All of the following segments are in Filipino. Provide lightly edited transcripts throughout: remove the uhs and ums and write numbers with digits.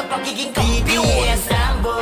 ng pagiging kampiyon. DDS ambush,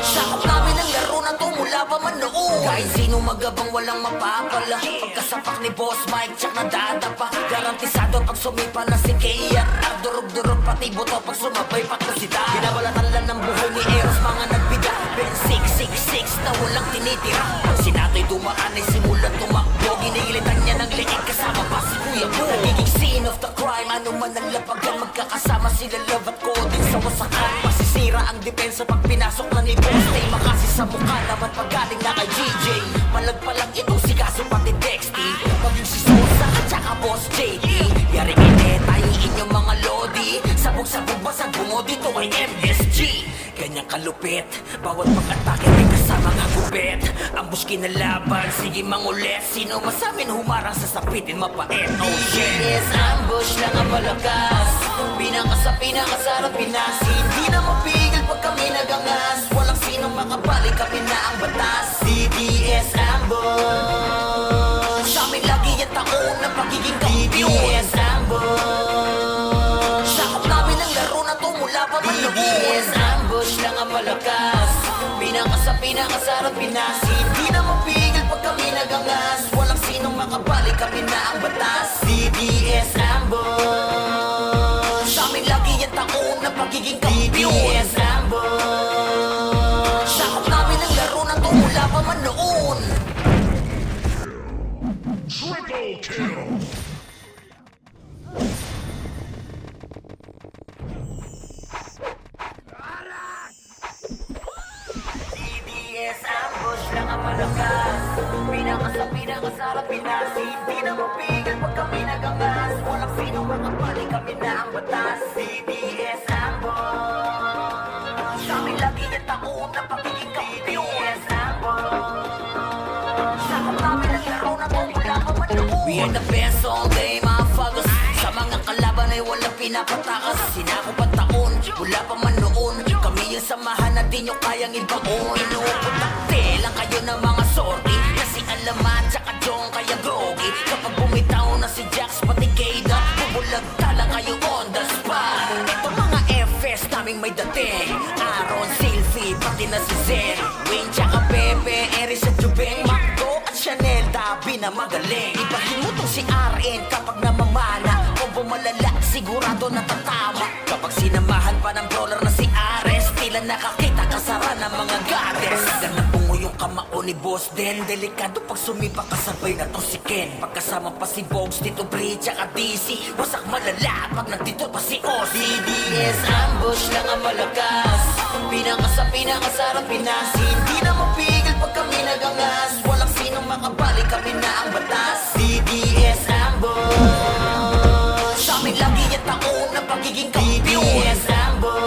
sakop namin ang laro na to mula pa man noon. Kahit sino magabang walang mapapala, pagkasapak ni Boss Mike tsak na dadapa. Garantisado pag sumipa na si Kay at Durog-durog pati buto pag sumabay patrosida. Binabalatan lang ng buhay ni Eros mga nagbida. Ben 666 na walang tinitira. Pag sinato'y dumaan ay simulan tumakbo. Ginilitan niya ng leeg kasama pa si Kuya Bo. Nagiging scene of the crime, ano man ang lapagan. Magkakasama sila Love at Coding sa wasakan. Masisira ang depensa pag pinasok na ni Boss Tay. Makasi sa mukha naman pag galing na kay GJ. Malagpalang itong si Kaso pati Dexty. Maging si Sosa at saka Boss JD. Yari kineta yung inyong mga lodi. Sabog-sabog basag bungo dito ay MSG. Ganyang kalupit, bawat pag-atake may kasamang hagupit. Ambush kinalaban, sige mangulit. Sino masamin humarang sa sapitin mapait. Oh shit, yes, ambush lang ang malakas. Pinakasarap Pinas. Hindi na mapigil pag kami nagangas. Walang sinong makabalik, kami na ang batas. DDS ambush, sa amin lagi yung taon ng pagiging kampiyon. DDS ambush, sakop namin ang laro na to mula pa man noon. DDS ambush lang ang malakas. Pinakasarap Pinas. Hindi na mapigil pag kami nagangas. Walang sinong makabalik, kami na ang batas. DDS ambush, sa amin lagi yung taon ng pagiging kampiyon. DDS ambush, sakop namin ang laro na to mula pa man noon. Triple kill! DDS ambush lang ang malakas. Pinakasarap Pinas. Hindi na mapigil pag kami nagangas. Walang sinong makabalik, kami na ang batas. DDS ambush, sa amin lagi yung taon ng pagiging kampiyon. DDS ambush, sakop namin ang laro na to mula pa man noon. We are the best all day, motherfuckers. Sa mga kalaban ay walang pinapatakas. Sinakop ang taon, mula pa man noon. Kami yung samahan na di nyo kayang ibaon. Inuutakte lang kayo ng mga sorty. Kasi alaman tsaka Jong kaya groggy. Kapag bumitaw na si Jax pati Kayda, bubulagta lang kayo on the spot. Ito mga FS naming may dating. Aaron, Sylvie, pati na si Zen, Wayne tsaka Pepe, Eris at Jubeng, Macdo at Chanel, Dabi na magaling. Ibahin mo tong si RN kapag namamana. Combo malala, sigurado natatama. Kapag sinamahan pa ng brawler na si Ares, tila nakakita kasara ng mga goddess. Ganang bungo yung kamao ni Boss Den. Delikado pag sumipa kasabay na to si Ken. Pagkasama pa si Bogs, Tito Bri, tsaka DC. Wasak malala pag nandito pa si Ozzy. DDS ambush lang ang malakas. Pinakasarap Pinas. Hindi na mapigil pag kami nagangas. Walang sinong makabalik, kami na ang batas. DDS ambush, sa amin lagi yung taon ng pagiging kampiyon. DDS ambush,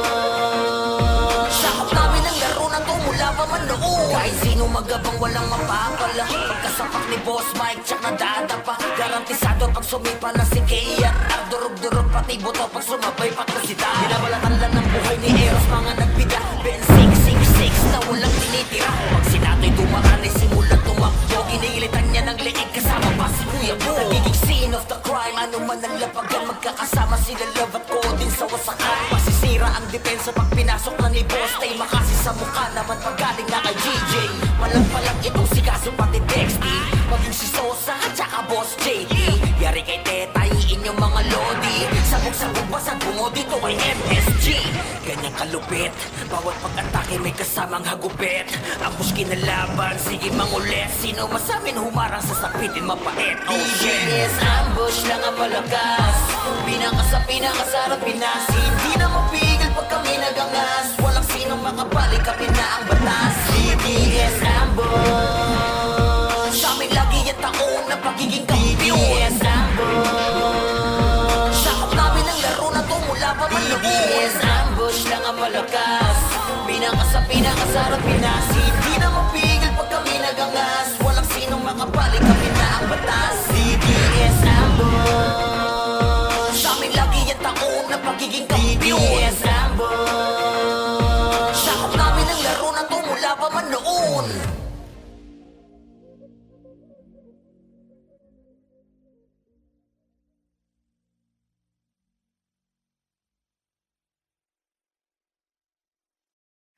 sakop namin ang laro na to mula pa man noon. Kahit sino magabang walang mapapala, pagkasapak ni Boss Mike tsak na dadapa. Garantisado pag sumipa na si Kay at Durog-durog pati buto pag sumabay patrosida. Binabalatan lang ng buhay ni Eros mga nagbida. Ben 666 na walang tinitira. Pag sinato'y dumaan ay simulan tumakbo. Ginilitan niya ng leeg kasama pa si Kuya Bo. Nagiging scene of the crime, ano man ang lapagan. Magkakasama sila Love at Coding sa wasakan. Masisira ang depensa pag pinasok na ni Boss Tay. Makasi sa mukha naman pag galing na kay GJ. Malagpalang itong si Kaso pati Dexty. Maging si Sosa at saka Boss JD. Yari kay Teta yung inyong mga lodi. Sabog-sabog basag bungo dito ay MSG. Ganyang kalupit, bawat pag-atake may kasamang hagupit. Ambush kinalaban, sige mangulit. Sino masamin humarang sa sapitin mapait. Oh shit, yes, ambush lang ang malakas. Pinakasarap Pinas. Hindi na mapigil pag kami nagangas. Walang sinong makabalik, kami na ang batas. DDS ambush, sa amin lagi yung taon ng pagiging kampiyon. DDS ambush, sakop namin ang laro na to mula pa man noon. DDS ambush lang ang malakas. Pinakasarap Pinas. Hindi na mapigil pag kami nagangas. Walang sinong makabalik, kami na ang batas. DDS ambush, sa amin lagi yung taon ng pagiging kampiyon. DDS ambush, sakop namin ang laro na to mula pa man noon.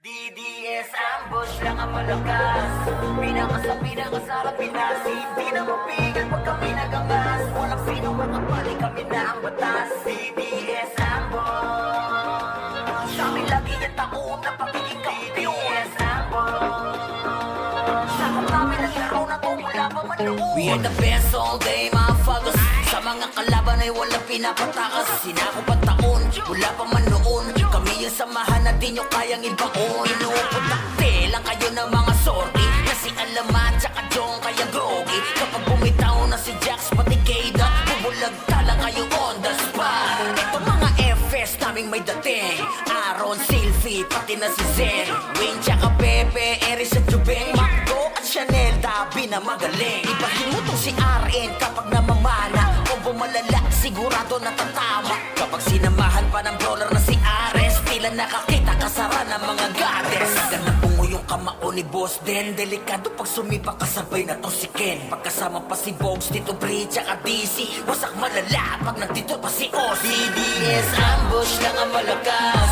DDS ambush lang ang malakas. Pinakasarap Pinas. Hindi na mapigil pag kami nagangas. Walang sino makapali, kami na ang batas. DDS ambush. Sa amin lagi yung taon na pagiging kampiyon. DDS ambush. Sakap namin ang laro na to mula pa man noon. We are the best all day, mga fagos. Sa mga kalaban ay walang pinapatakas. Sinakop ang taon, wala pa man noon. Kami yung samahan na di nyo kayang ibaon. Inuuputakte lang kayo ng mga sorry. Kasi alamat tsaka Jong kaya groggy. Kapag bumitaw na si Jax pati Keda, bubulag tala kayo on the spot. Ito mga FS naming may dating. Aaron, Sylvie, pati na si Zen, Wayne tsaka Pepe, Eris at Jubeng, Macdo at Chanel, Dabi na magaling. Ibahin mo tong si RN kapag namamana. O bumalala, sigurado natatama. Kapag sinamahan pa ng brawler na si Ares, tila nakakita kasara ng mga goddess. Ganang bungo yung kamao ni Boss Den. Delikado pag sumipa kasabay na to si Ken. Pagkasama pa si Bogs, Tito Bri, tsaka DC. Wasak malala pag nagtito pa si Ozzy. DDS ambush lang ang malakas.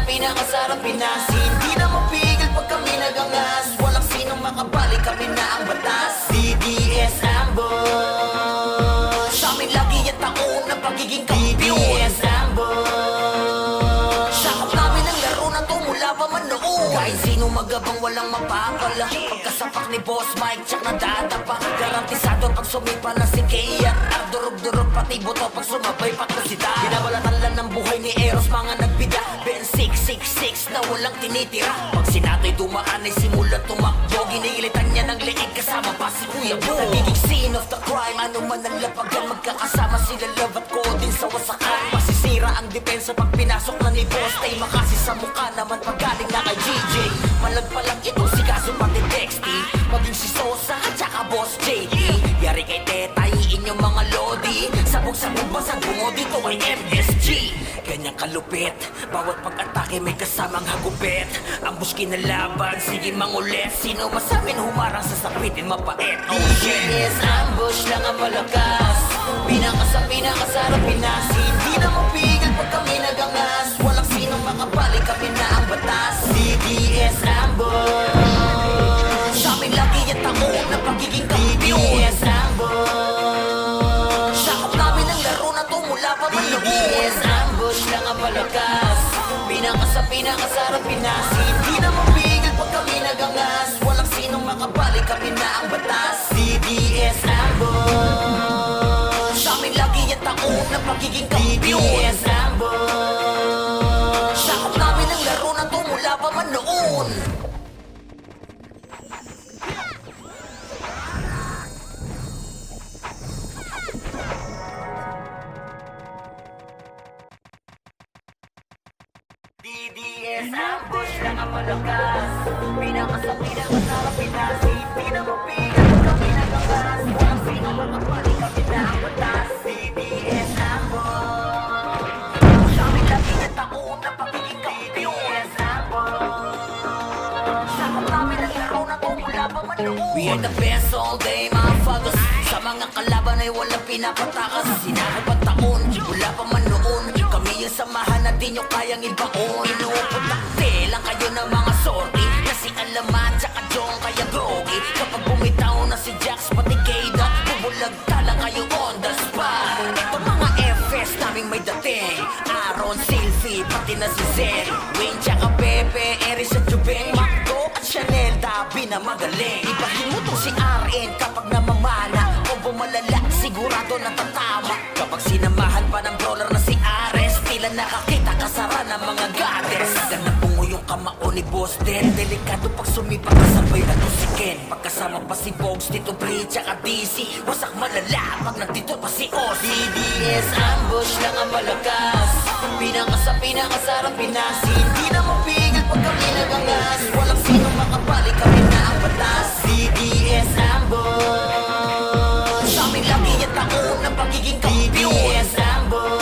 Pinakasarap Pinas. Hindi na mapigil pag kami nagangas. Walang sinong makabali, kami na ang batas. DDS ambush. Sa amin lagi yung taon na pagiging kampiyon. DDS ambush. Sakap namin ang laro na to mula pa man noon. Kahit sino magabang walang mapapala. Pagkasapak ni Boss Mike tsak nadadapa. Garantisado pag sumipa na si Kea. Durog-durog pati buto pag sumabay pato si Da. Binabalatan lang ng buhay ni Eros mga nagbida. Ben 666 na walang tinitira. Pag sinato'y dumaan ay simulan tumakbo. Giniilitan niya ng leeg kasama pa si Kuya Bo. Nagiging scene of the crime. Ano man ang lapagan, magkakasama sila Love at Codin sa wasakan. Masisira ang depensa pag pinasok na ni Boss Tay. Makasi sa mukha naman pag galing na kay GJ. Malagpalang ito si Kaso pati Dexty. Maging si Sosa at saka Boss JD. Yari kay Tetay, inyong mga lodi. Sabog-sabog ba sa bungo dito ay MSG. Ganyang kalupit, bawat pag-atake may kasamang hagupit. Ambush kinalaban, sige mangulit. Sino masamin humarang sa sapitin mapait. Oh shit, yes, ambush lang ang malakas. Pinakasarap Pinas. Hindi na mapigil pag kami nagangas. Walang sinong makabali, kami na ang batas. DDS ambush. Sa amin lagi yung taon na pagiging kampiyon. DDS ambush. Sakap namin ang laro na to mula pa man noon. DDS ambush lang ang malakas. Pinakasarap Pinas. Hindi na mapigil pag kami nagangas. Walang sinong makabali, kami na ang batas. DDS ambush. Sa amin lagi yung taon na pagiging kampiyon. DDS ambush. Sakap namin ang laro na to mula pa man noon. DDS ambush lang ang malakas. Pinakasarap Pinas. Hindi na mapigil pag kami nagangas. Walang sino makapali, kami na ang batas. DDS ambush. Sa amin lagi yung taon na pagiging kampiyon. DDS ambush. Sakap namin ang laro na to mula pa man noon. We are the best all day, mga fagos. Sa mga kalaban ay walang pinapatakas. Sinakop ang taon, wala pa man noon. Kami yung samahan na di nyo kayang ibaon. Inuuputakte lang kayo ng mga sorry. Kasi alamat tsaka Jong kaya groggy. Kapag bumitaw na si Jax pati Keda, bubulag tala kayo on the spot. Ito mga FS naming may dating. Aaron, Sylvie, pati na si Zen, Wayne tsaka Pepe, Eris at Jubeng, Macdo at Chanel, Dabi na magaling. Ibahin mo tong si RN kapag namamana. O bumalala, sigurado natatama. Kapag sinamahan pa ng brawler na si Ares, tila nakakita kasara ng mga goddess. Ganang bungo yung kamao ni Boss Den. Delikado pag sumipa kasabay na to si Ken. Pagkasama pa si Bogs, Tito Bri, tsaka DC. Wasak malala pag nagtito pa si Ozzy. DDS ambush lang ang malakas. Pinakasarap Pinas. Hindi na mapigil pag kami nagangas. Walang sinong makabali, kami na ang batas. DDS ambush. Sa amin lagi yung taon na pagiging kampiyon. DDS ambush.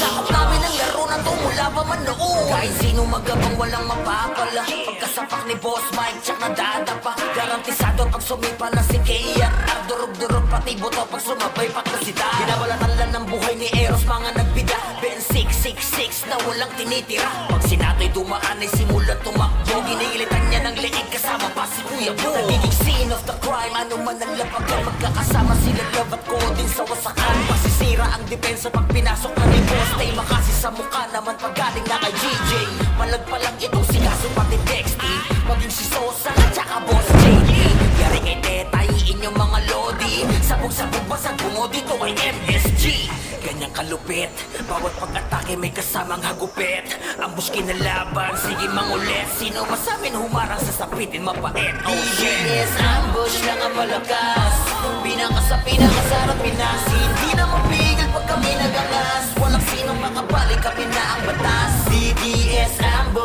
Sakap namin ang laro na to mula pa man noon. Kahit sino magabang walang mapapala. Pagkasapak ni Boss Mike, tsak nadadapa. Garantisado pag sumipa na si Kea. Durog-durog pati buto pag sumabay pakusita. Binabalatan lang ng buhay ni Eros, mga nagbida. Ben 666 na walang tinitira. Pag sinato'y dumaan ay simulan tumakbo. Ginilitan niya ng leeg kasama pa si Kuya Bo. Nagiging scene of the crime, ano man ang lapagan. Magkakasama sila love at din sa wasakan. Masisira ang depensa pag pinasok na ni Boss Tay. Makasi sa mukha naman pag galing na kay GJ. Malagpalang itong si Kaso pati Dexty. Maging si Sosa at saka Boss JD. Yari kay Teta, inyong mga lodi. Sabog-sabog basag bungo dito ay MSG. Ganyang kalupit, bawat pag-atake may kasamang hagupit. Ambush kinalaban, sige mangulit. Sino masamin humarang sa sapitin mapait. Oh shit, yes, ambush lang ang malakas. Pinakasarap Pinas. Hindi na mapigil pag kami nagangas. Walang sinong makabalik, kami na ang batas. DDS ambush.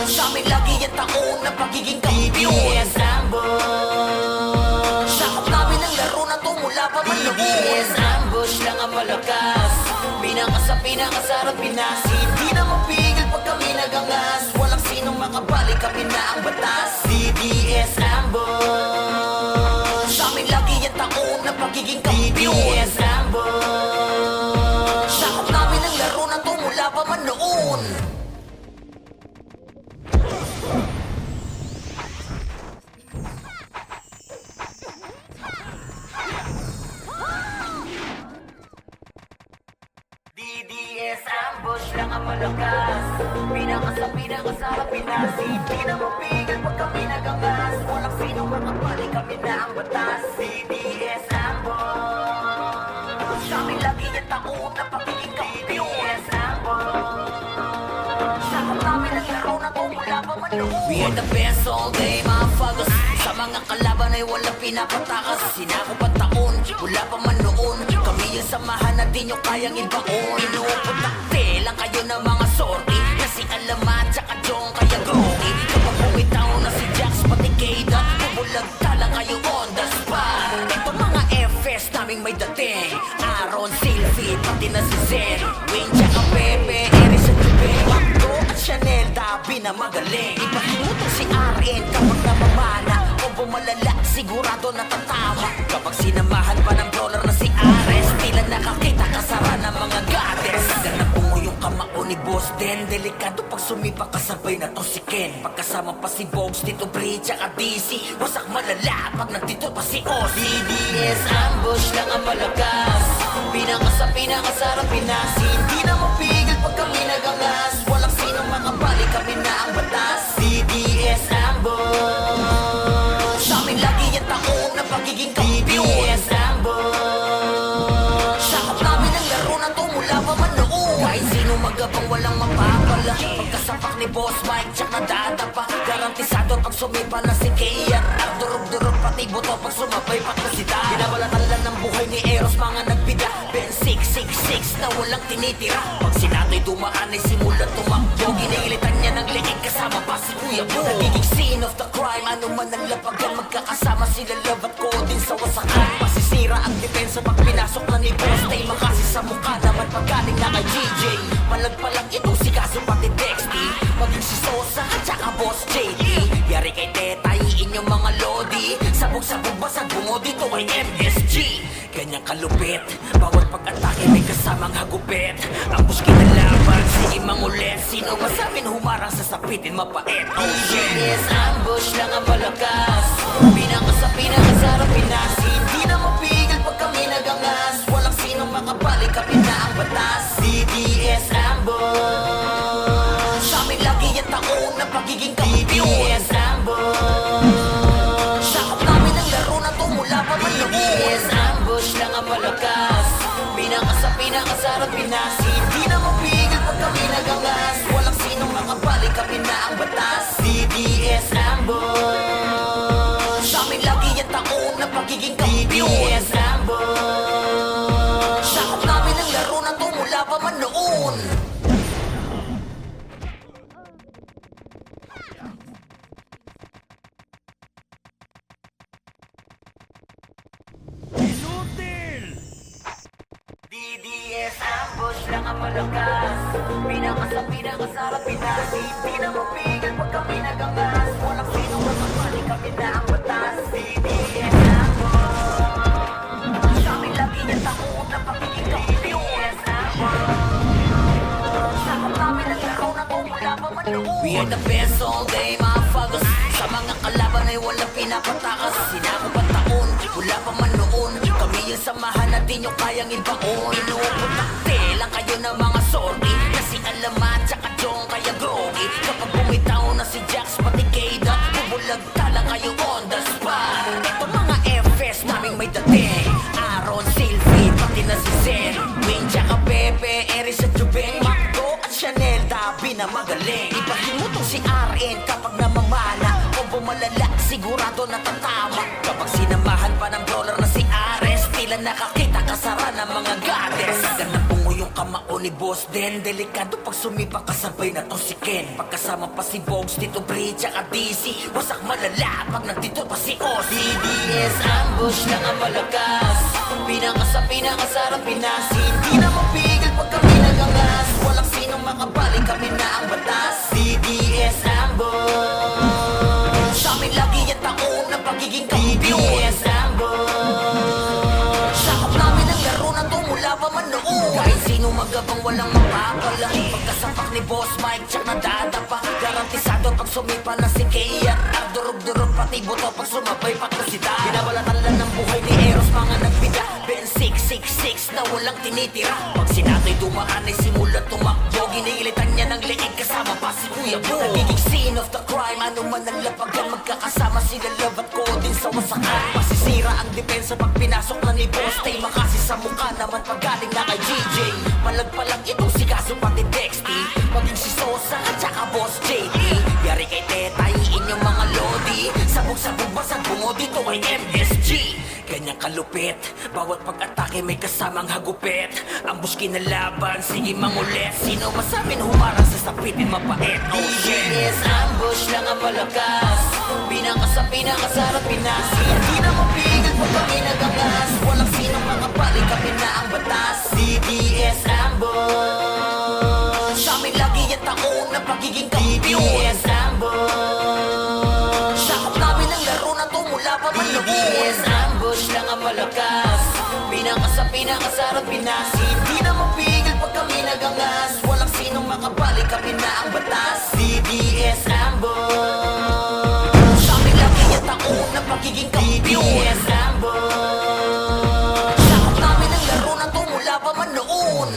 Sa amin lagi yung taon na pagiging kampiyon. DDS ambush. Sakop namin ang laro na to mula pa man noon. DDS ambush lang ang malakas. Pinakasarap Pinas. Hindi na mapigil pag kami nagangas. Walang sinong makabalik, kami na ang batas. DDS ambush. Sa amin lagi yung taon na pagiging kampiyon. DDS ambush. Sakop namin ang laro na to mula pa man noon. DDS ambush lang ang malakas. Pinakasarap Pinas. Hindi na mapigil pag kami nagangas. Walang sinong makabalik, kami na ang batas. DDS ambush. Sa amin lagi yung taon na pagiging kampiyon. DDS ambush. Sakop namin ang laro na to mula pa man noon. We are the best all day, motherfuckers. Sa mga kalaban ay walang pinapatakas. Sinakop ang taon, wala pa man noon. Kami yung samahan na di nyo kayang ibaon. Inuuputakte lang kayo ng mga sorry. Kasi alaman tsaka Jong kaya grogi. Kapag bumitaw na si Jax pati Keida, bubulagta lang kayo on the spot. Ito mga FS naming may dating. Aaron, Sylvie, pati na si Zen. Wayne tsaka Pepe, Eris at Jube. Macdo at Chanel, Dabi na magaling. Ipahinutong si RN kapag namamana. Kung bumalala, sigurado natatama. Kapag sinamahan pa ng brawler na si Ares, tila nakakita kasara ng mga goddess. Ganang bungo yung kamao ni Boss Den. Delikado pag sumipa kasabay na to si Ken. Pagkasama pa si Bogs, Tito Bri, tsaka DC. Wasak malala pag nagtito pa si Ozzy. DDS ambush lang ang malakas. Pinakasarap Pinas. Hindi na mapigil pag kami nagangas. Walang sinong makabalik, kami na ang batas. DDS ambush. Sa amin lagi yung taon na pagiging kampiyon. DDS ambush. Sakop namin ang laro na to mula pa man noon. Kahit sino magabang walang mapapala. Pagkasapak ni Boss Mike, tsak nadadapa. Garantisado pag sumipa na si Kea. Durog-durog pati buto pag sumabay pakusita. Binabalatan lang ng buhay ni Eros, mga nagbida. Ben 666 na walang tinitira. Pag sinato'y dumaan ay simulan tumakbo. Ginilitan niya ng leeg kasama pa si Kuya Bo. Nagiging scene of the crime, ano man ang lapagan. Magkakasama sila love at din sa wasakan. Masisira ang depensa pag pinasok na ni Boss Tay. Makasi sa mukha naman pag galing na kay GJ. Malagpalang itong si Kaso pati Dexty. Maging si Sosa at saka Boss JD. Yari kay Teta, inyong mga lodi. Sabog-sabog basag bungo dito ay MSG. Ganyang kalupit, bawat pag-atake may kasamang hagupit. Ambush kinalaban, sige mangulit. Sino masamin humarang sa sapitin mapait. Oh shit, yes, ambush lang ang malakas. Pinakasarap Pinas. Hindi na mapigil pag kami nagangas. Walang sinong makabalik, kami na ang batas. DDS ambush. Sa amin lagi yung taon na pagiging kampiyon. DDS ambush. Sakop namin ang laro na to mula pa man noon. DDS ambush lang ang malakas. Pinakasarap Pinas. Hindi na mapigil pag kami nagangas. Walang sinong makabalik, kami na ang batas. DDS ambush. Sa amin lagi yung taon na pagiging kampiyon. DDS ambush. Sakop namin ang laro na to mula pa man noon. DDS ambush lang ang malakas. malakas. Pinakasarap Pinas, hindi na mapigil pag kami nagangas. Walang sinong makapali, kami na ang batas. CDS ako. Sa amin lagi niya takot na pagiging CDS ako. Sakop namin ang laro na to mula pa man noon. We are the best all day, motherfuckers. Sa mga kalaban ay walang pinapatakas. Sinako pa taon, wala pa man noon. Kami yung samahan na di nyo kayang ibaon. Inuuputakte lang kayo ng mga sorry. Kasi alamat tsaka Jong kaya groggy. Kapag bumitaw na si Jax pati Keda, bubulagta lang kayo on the spot. Ito mga FS naming may dating. Aaron, Sylvie, pati na si Zen. Wing tsaka Pepe, Eris at Jubeng, Macdo at Chanel, Dabi na magaling. Ibahin mo tong si RN kapag namamana. Kung bumalala, sigurado natatama. Kapag sinamahan pa ng brawler na si Ares, tila nakakita kasara ng mga goddess. Ganda pungo yung kamao ni Boss Den. Delikado pag sumipa kasabay na to si Ken. Pagkasama pa si Bogs, Tito Bri, tsaka DC. Wasak malala pag nandito pa si Oz. CDS ambush lang ang malakas. Pinakasarap Pinas, hindi na mapigil pag kami nagangas. Walang sinong makabalik, kami na ang batas. CDS ambush. Sa amin lagi yung taon na pagiging kampiyon. CDS ambush. Sakop namin ang laro na to mula pa man noon. Kahit sino magabang walang mapapala. Pagkasapak ni Boss Mike, tsak na dadapa. Garantisado pag sumipa na si Kea. Durog-durog pati buto pag sumabay patusida. Binabalatan lang ng buhay ni Eros, mga nagbida. Ben 666 na walang tinitira. Pag sinato'y dumaan ay simulat tumakbo. Ginilitan niya ng leeg kasama pa si Kuya Bo. Nagiging scene of the crime, ano man ang lapagan. Magkakasama sila Love at Codin sa wasakan. Masisira ang depensa pag pinasok na ni Boss Tay. Makasi sa mukha naman pag galing na kay GJ. Malagpalag itong si Kaso pati Dexty. Maging si Sosa at saka Boss JT. Yari kay Teta, inyong mga lodi. Sabog-sabog basag bungo dito ay MSG. Ganyang kalupit, bawat pag-atake may kasamang hagupit. Ambush kinalaban, sige mangulit. Sino masamin humarang sa sapitin mapait? Oh shit, yes, ambush lang ang malakas. Pinakasarap Pinas, hindi na mapigil pag kami nagangas. Walang sinong makapali, kami na ang batas. CDS ambush. Sa amin lagi yung taon na pagiging kampiyon. CDS ambush. Sakop namin ang laro na to mula pa man noon. CDS ambush lang ang malakas. Pinakasarap Pinas, hindi na mapigil pag kami nagangas. Walang sinong makabali, kami na ang batas. CDS ambush. Sa amin lagi yung taon na pagiging kampiyon. CDS ambush. Sakop namin ang laro na to mula pa man noon.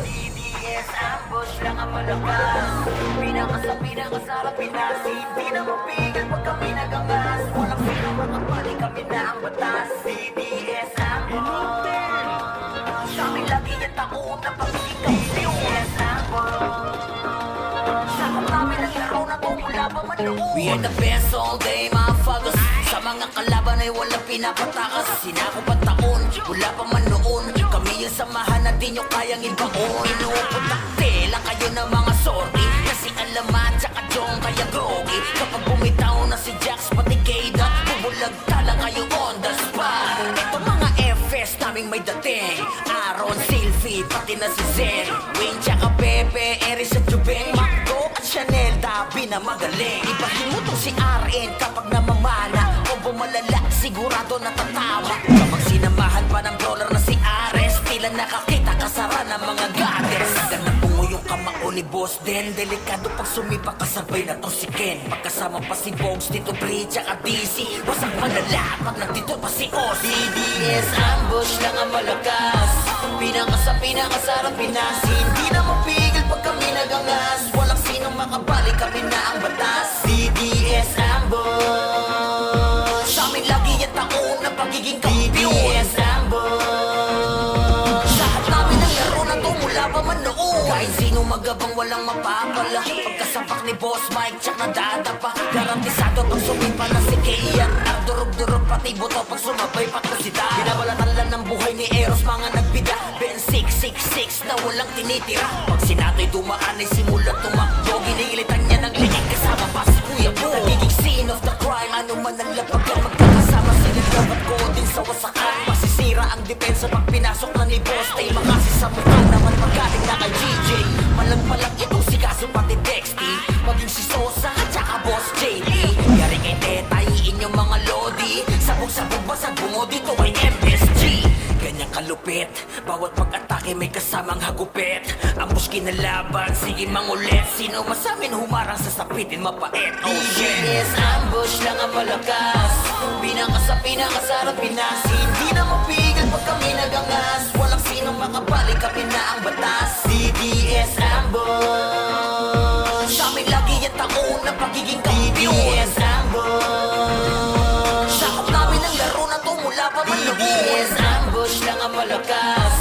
CDS ambush lang ang malakas. Pinakasarap Pinas, hindi na mapigil pag kami nagangas. Walang sino makapali, kami na ang batas. CDS ambush. Sa amin lagi yung taon na pagiging kampiyon. CDS ambush. Sakop namin ang laro na to mula pa man noon. We are the best all day, motherfuckers. Sa mga kalaban ay walang pinapatakas. Sinako pa taon, wala pa man noon. Kami yung samahan na di nyo kayang ibaon. Inuuputakte lang kayo ng mga sorry. Kasi alamat tsaka Jong kaya groggy. Kapag bumitaw na si Jax pati Keda, bubulagta lang kayo on the spot. Ito mga FS naming may dating. Aaron, Sylvie, pati na si Zen. Wing tsaka Pepe, Eris at Jubeng, Macdo at Chanel, Dabi na magaling. Ibahin mo tong si RN kapag namamana. Kung bumalala, sigurado natatama. Kapag sinamahan pa ng brawler na si Ares, tila nakakita kasara ng mga goddess. Ganda pungo yung kamao ni Boss Den. Delikado pag sumipa kasabay na to si Ken. Pagkasama pa si Bogs, Tito Bri, tsaka DC. Wasak malala pag nandito pa si Oz. CDS ambush lang ang malakas. Pinakasarap Pinas, hindi na mapigil pag kami nagangas. Walang sinong makabali, kami na ang batas. CDS ambush. Sa amin lagi yung taon na pagiging kampiyon. CDS ambush. Sakop namin ang laro na to mula pa man noon. Kahit sino magabang walang mapapala. Pagkasapak ni Boss Mike, tsak na dadapa. Garantisado pag sumipa na si Kea. Durog-durog pati buto pag sumabay patusida. Binabalatan lang ng buhay ni Eros, mga nagbida. Ben 666 na walang tinitira. Pag sinato'y dumaan ay simulat tumakbo. Ginilitan niya ng boss, tay makasi sa mukha naman pagkating na kay GJ. Malang-malang itong si Kaso pati Dexty, maging si Sosa at saka boss JD. Yari kay Tetay, inyong mga lodi, sabog-sabog basag bungo dito ay MSG. Ganyang kalupit, bawat pag-atake may kasamang hagupit. Ambush kinalaban, sige mangulit. Sino masamin humarang sa sapitin mapait. Oh shit, yes, ambush lang ang malakas. Pinaka sa pinakasarap Pinas. Hindi na mapigil pag kami nagangas. Walang sinong makabalik, kami na ang batas. DDS ambush, sa amin lagi yung taon na pagiging kampiyon. DDS ambush, sakop namin ang laro na to mula pa man noon. DDS ambush lang ang malakas.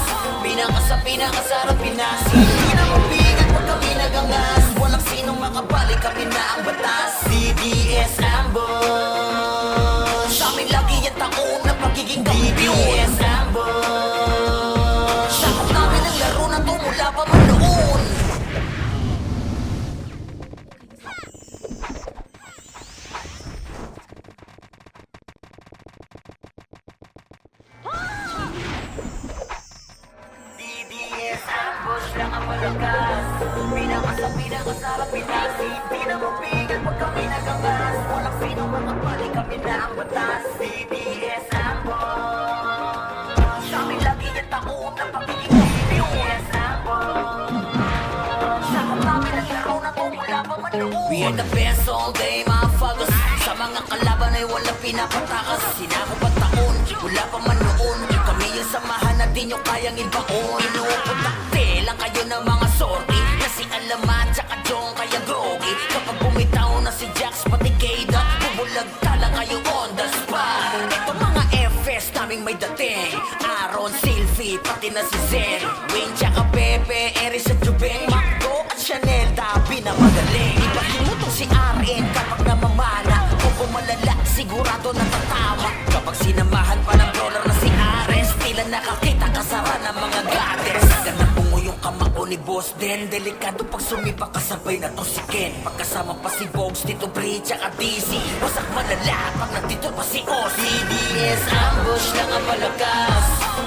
Pinaka sa pinakasarap Pinas. Hindi na mapigil pag kami nagangas. Walang sinong makabalik, kami na ang batas. DDS ambush, sa amin lagi yung taon na pagiging kampiyon. DDS ambush, sakop namin ang laro na to mula pa man noon. DDS ambush lang ang malakas. Pinaka sa pinakasarap Pinas. Hindi na mapigil pag kami nagangas. Walang sinong makabalik, kami na ang batas. DDS ambush, sa amin lagi yung taon na pagiging kampiyon. DDS ambush, sakop namin ang laro na to mula pa man noon. We are the best all day, motherfuckers. Sa mga kalaban ay walang pinapatakas. Sinakop at taon, wala pa man noon. Kami yung samahan na di nyo kayang ibaon. Inuuputakte lang kayo ng mga sorty. Kasi alamat tsaka Jong kaya groggy. Kapag bumitaw na si Jax pati Keda, bubulag tala kayo on the spot. Ito mga FS naming may dating. Aaron, Sylvie, pati na si Zen, Wayne tsaka Pepe, Eris at Jubeng, Macdo at Chanel, Dabi na magaling. Ibahin mo tong si RN kapag namamana. Kung pumalala, sigurado natatama. Kapag sinamahan pa ng brawler na si Ares, tila nakakita kasara ng mga goddess. Ganang bungo yung kamao ni Boss Den. Delikado pag sumipa kasabay na to si Ken. Pagkasama pa si Bogs, Tito Bree, tsaka DC. Wasak malala pag nandito pa si Ozzy. DDS ambush lang ang malakas.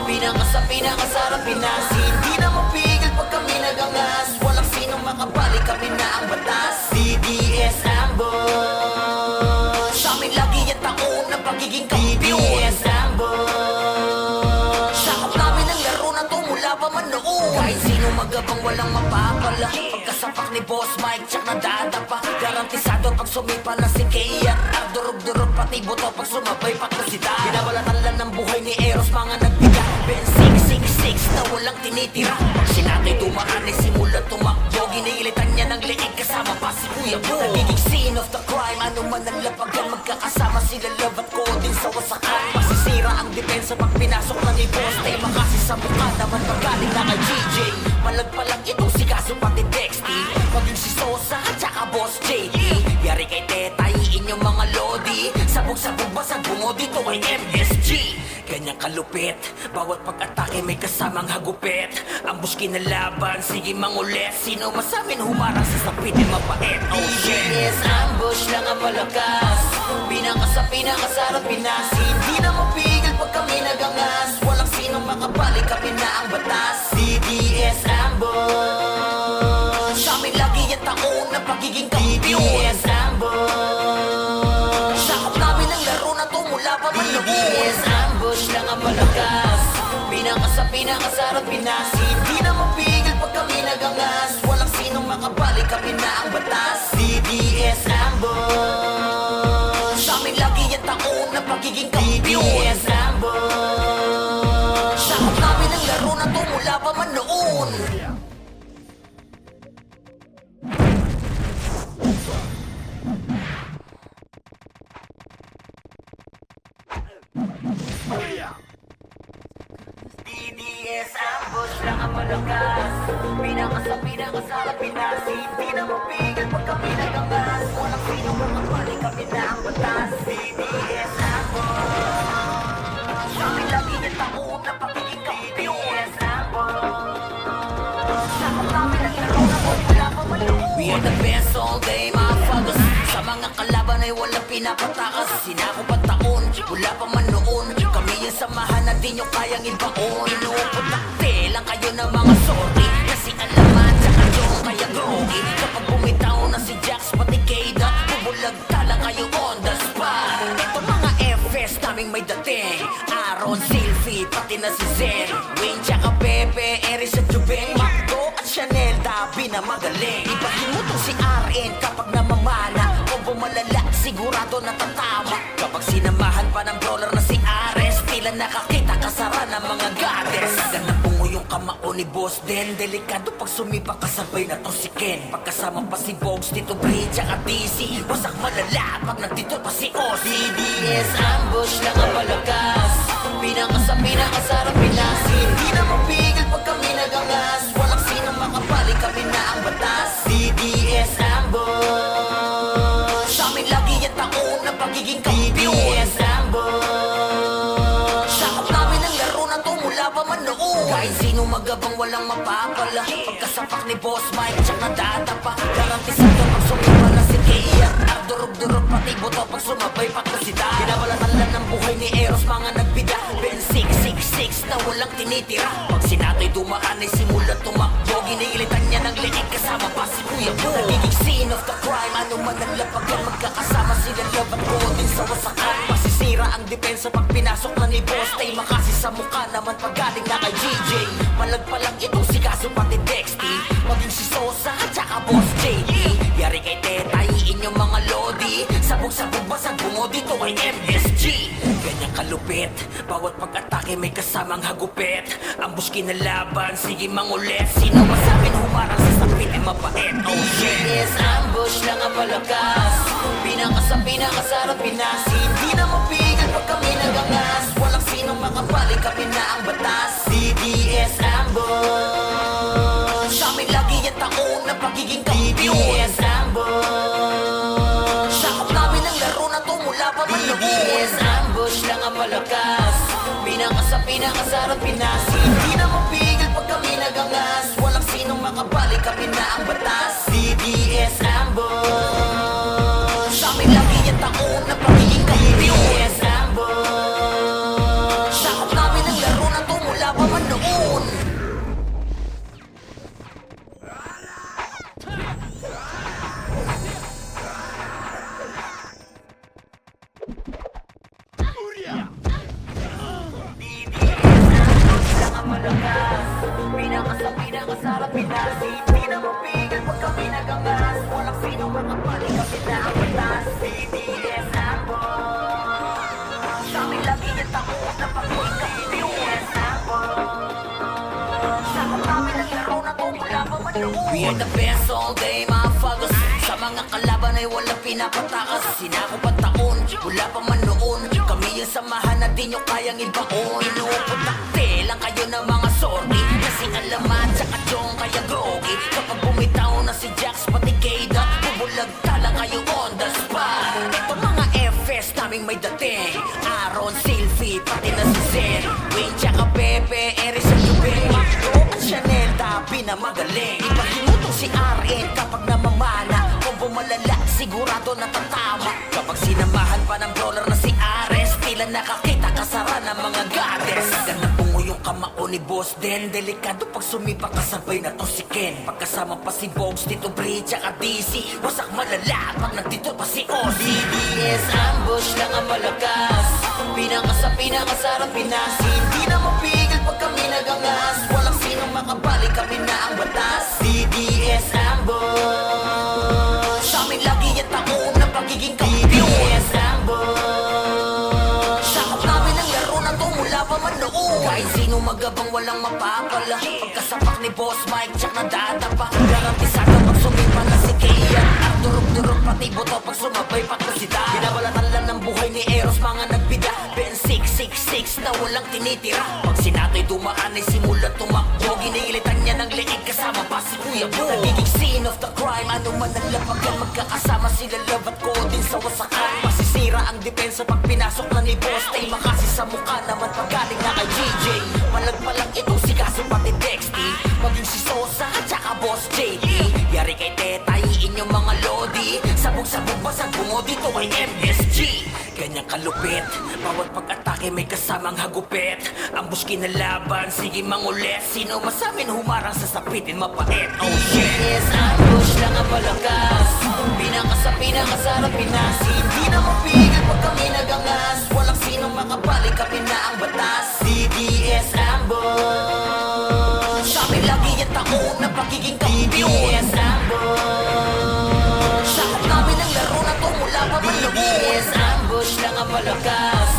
Pinaka sa pinakasarap Pinas. Hindi na mapigil pag kami nagangas. Walang sinong makabalik, kami na ang batas. DDS ambush, sa amin lagi yung taon na pagiging kampiyon. DDS ambush, sakop namin ang laro na to mula pa man noon. Kahit sino magabang walang mapapala. Pagkasapak ni Boss Mike tsak nadadapa. Garantisado pag sumipa na si Kaya. Durog-durog pati buto pag sumabay patusida. Binabalatan lang ng buhay ni Eros mga nagbiga. Ben 666 na walang tinitira. Pag sinatay tumakan ay simula tumakbo. Ginilitan niya ng leeg kasama pa si Kuya Bo. Nagiging scene of the crime. Ano man ang lapagan, magkakasama sila Love at Coding sa wasakan. Masisira ang depensa pag pinasok na ni Boss. Tayo makasi sa mukha naman pagkaling na kay GJ. Malagpalag itong si Kaso pati Dexty, maging si Sosa at saka Boss JD. Yari kay Tetay, inyong mga lodi, sabog-sabog basag bungo dito ay MSG. Ganyang kalupit, bawat pag-atake may kasamang hagupit. Ambush kinalaban, sige mangulit. Sino masamin humarang sa sapitin mapait. Oh shit, yes, ambush lang ang malakas. Pinaka sa pinakasarap Pinas. Hindi na mapigil pag kami nagangas. Walang sinong makabalik, kami na ang batas. DDS ambush, sa amin lagi yung taon na pagiging kampiyon. DDS ambush, sakop namin ang laro na to mula pa man noon. DDS ambush lang ang malakas. Pinaka sa pinakasarap Pinas. Hindi na mapigil pag kami nagangas. Walang sinong makabalik, kami na ang batas. DDS ambush, sa amin lagi yung taon na pagiging kampiyon. DDS ambush, sakop namin ang laro na to mula pa man noon. DDS ambush lang ang malakas. Pinaka sa pinakasarap Pinas. Hindi na mapigil pag kami nagangas. Walang sinong makabalik, kami na ang batas. DDS ambush, sa amin lagi yung taon na pagiging kampiyon. DDS ambush, sakop namin ang laro na to mula pa man noon. We are the best all day, motherfuckers. Sa mga kalaban ay walang pinapatakas. Sinakop at taon, wala pa man noon. Kami yung samahan na di nyo kayang ibaon. Inuuputakte dating Aaron, Sylvie, pati na si Zen Wayne, tsaka Pepe, Eris at Jubeng Macdo at Chanel, dabi na magaling Ibahin mo tong si RN kapag namamana Combo malala, sigurado natatama Kapag sinamahan pa ng brawler na si Ares Tila nakakita kasara ng mga goddess Ganang bungo yung kamao ni Boss Den Delikado pag sumipa kasabay na to si Ken Pagkasama pa si Bogs, Tito Bridge, tsaka DC Wasak malala pag nandito pa si Oz DDS, ambush lang ang malakas Pinakasarap Pinas Hindi na mapigil pag kami nagangas Walang sinong makapali, kami na ang batas DDS, ambush Sa amin lagi yung taon na pagiging kampiyon DDS, ambush Sakap namin ang laro na to mula pa man noon Kahit sino magabang walang mapapala Pagkasapak ni Boss Mike, tsak na dadapa Garantisado pag sumipa na si Kia Durog-durog pati buto pag sumabay pa ko si Da Binabalatan lang ng buhay ni Eros mga nagbida Ben 666 na walang tinitira Pag sinato'y dumaan ay simulan tumakbo Giniilitan niya ng liig kasama pa si Kuya Bo Nagiging scene of the crime Ano man ang lapag yan magkakasama sila love at ko din sa wasakan Masisira ang depensa pag pinasok na ni Boss Tay Makasi sa mukha naman pag galing na kay GJ Malagpalang itong si Kaso pati Dexty Maging si Sosa at saka Boss JD Yari kay Tetay inyong mga lodi Sabog-sabog basag bungo dito ay MSG Ganyan kalupit Bawat pag-atake may kasamang hagupit Ambush kinalaban, sige mangulit Sino masabing humarang sa sapit ay mapait Oh shit Yes, ambush lang ang malakas Pinakasarap Pinas Hindi na mapigil pag kami nagangas Walang sinong makapali, kami na ang batas DDS, ambush Sa amin lagi yung taon na pagiging kampiyon DDS, ambush Sakap namin ang laro na to mula pa man noon DDS, ambush lang ang malakas Pinakasarap Pinas Hindi na mapigil pag kami nagangas Walang sinong makapali, kami na ang batas DDS, ambush Sa amin lagi yung taon na pagiging kampiyon DDS, ambush Sakap namin ang laro na to mula pa man noon Pinakasarap Pinas Hindi na mapigil pag kami nagangas Walang sinong makapali, kami na ang batas DDS, ambush Sa amin lagi yung taon na pagiging kampiyon DDS, ambush Sakap namin ang laro na to mula pa man noon We are the best all day, motherfuckers Sa mga kalaban ay walang pinapatakas Sinakop ang taon, mula pa man noon Kami yung samahan na di nyo kayang ibaon Inuuputakte lang kayo ng mga sorry Kasi alamat tsaka chong kaya groggy Kapag bumitaw na si Jax pati Keda Bubulag tala kayo on the spot Ito mga FS naming may dating Aaron, Sylvie, pati na si Zen Wayne tsaka Pepe, Eris at Jubeng Macdo at Chanel, dabi na magaling Ibahin mo tong si RN kapag namamana Combo malala, sigurado natatama Kapag sinamahan pa ng brawler na si Ares Tila nakakita kasara ng mga goddess Ganang bungo yung kamao ni Boss Den Delikado pag sumipa kasabay na to si Ken Pagkasama pa si Bogs, Tito Bridge, tsaka DC Wasak malala pag nandito pa si Oz DDS, ambush lang ang malakas Pinakasarap Pinas Hindi na mapigil pag kami nagangas Walang sinong makapali, kami na ang batas DDS, ambush Sa amin lagi yung taon na pagiging kampiyon DDS, ambush Sakap namin ang laro na to mula pa man noon Kahit sino magabang walang mapapala Pagkasapak ni Boss Mike, tsak na dadapa Garantisado pag sumipa na si Kia Durog-durog pati buto pag sumabay pa ko si Da Binabalatan lang ng buhay ni Eros mga nagbida Ben 666 na walang tinitira Pag sinato'y dumaan ay simulan tumakbo Giniilitan niya ng liig kasama pa si Kuya Bo Nagiging scene of the crime Ano man ang lapag yan magkakasama sila love at ko din sa wasakan Masisira ang depensa pag pinasok na ni Boss Tay Makasi sa mukha naman pag galing na kay GJ Malagpalang itong si Kaso pati Dexty Maging si Sosa at saka Boss JD Yari kay Tetay inyong mga lodi Sabog-sabog basag bungo dito ay MSG Ganyan kalupit Bawat pag-atake may kasamang hagupit Ambush kinalaban, sige mangulit Sino masamin humarang sa sapitin mapait Oh shit Yes, ambush lang ang malakas Pinakasarap Pinas Hindi na mapigil pag kami nagangas Walang sinong makapali makapali kami na ang batas. DDS ambush, sa amin lagi yung taon na pagiging kampiyon. DDS ambush, sakop namin ang laro na to mula pa man noon. DDS ambush lang ang malakas,